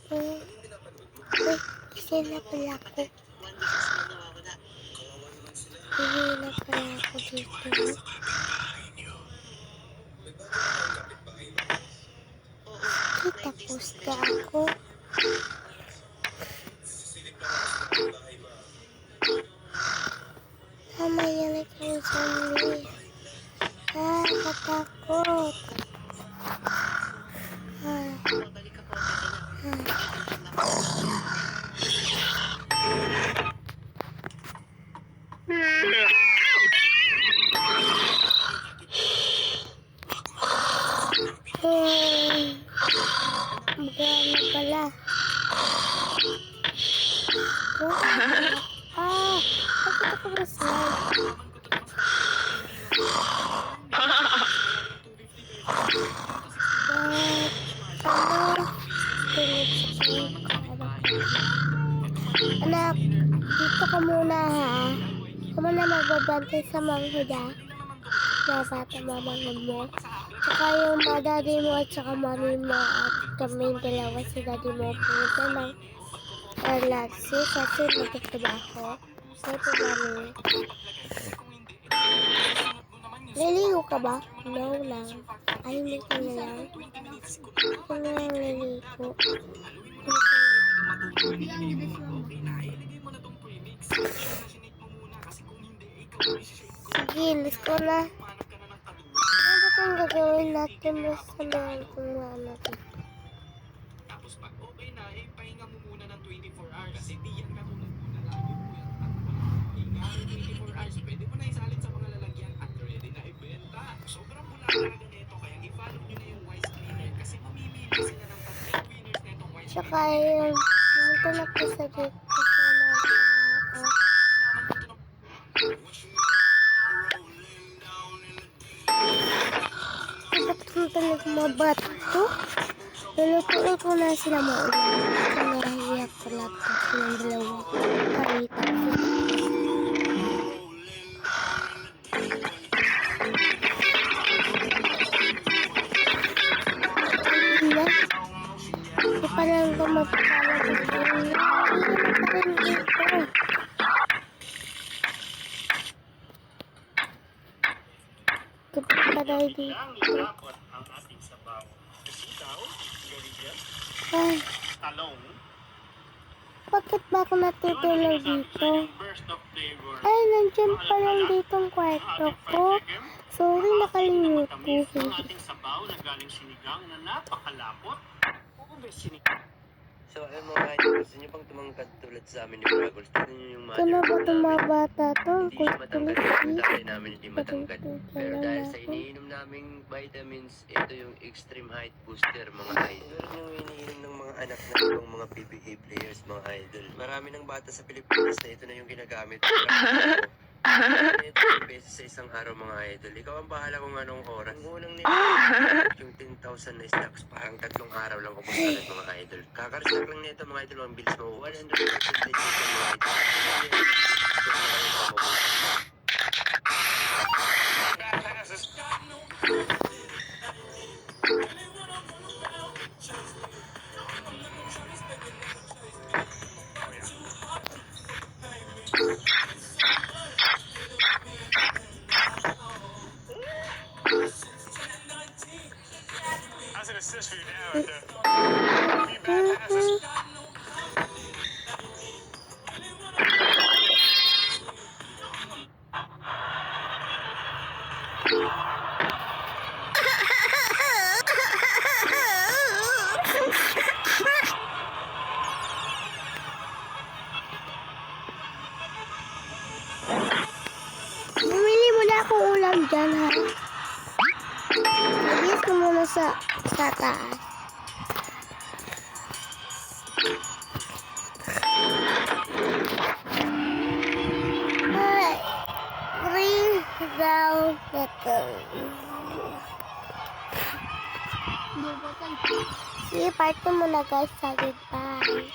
Uy, kasi na pala ako. Uwi na pala ako dito. Tapos na ako. Tama yan ikaw zombie. Katakot. Magana pala. Bakit ako na-slide? Anak, dito ka muna ha. Ako muna magbabantay sa manghod ha. Bata mamanghod mo. Tsaka yung mga daddy mo at saka mami mo at kaming dalawa si daddy mo pumunta ng relaxi kasi magtatrabaho. Ito mami. Liligo ka ba? No lang. Ay, hindi ka na lang. Ako na lang liligo. Sige, let's go na. Ano ba itong gagawin natin mo sa mga kung ano dito? Tapos pag okay na, pahinga mo muna ng 24 hours. Kasi di yan katulad mo na lagi mo yan. Pahinga 24 hours, pwede mo na isalin sa mga lalagyan at ready na ibenta. Sobrang mula talaga nito, kaya i-follow nyo na yung Wise Cleaner kasi mamimili sila ng 3 winners na itong Wise Cleaner. Tsaka yung pumunta na po sa dito sa mga Ba't mga bata to? Lulutuin ko na sila maulan. Kasi nahiyak talaga silang dalawa. Karita ko. Hindi pa lang ito magpapalagay ko. Hindi pa rin dito. Kapag pa dahil dito. Ay, bakit ba ako natutulog dito? Ay, nandiyan pa lang dito ang kwarto ko. Sorry, nakalimutan ko. Ating sabaw na galing sinigang na napakalapot. So, ayun mga idol, gusto nyo pang tumangkad tulad sa amin ni Fraggles? Tignan nyo yung Ito na ba itong mga bata to? Ang Hindi siya matangkad, kulit-kulit. yung dahil namin hindi matangkad. Pero dahil sa ako. iniinom naming vitamins, ito yung Extreme Height Booster mga idol. Ito yung iniinom ng mga anak na ibang mga PBA players mga idol. Marami ng bata sa Pilipinas na ito na yung ginagamit. Ito yung beses sa isang araw mga idol. Ikaw ang bahala kung anong oras. Ang unang nila, yung 10,000 na stocks, parang 3 araw lang kumusalat mga idol. Kakarestock lang nito mga idol, ang bilis mo. 100% legit mga idol. As an assist for you now, be back as a Bumili mo na akong ulam dyan, ha? Lagis ko muna sa taas. Ay, bring down the Sige, part ko muna guys. Sa goodbye.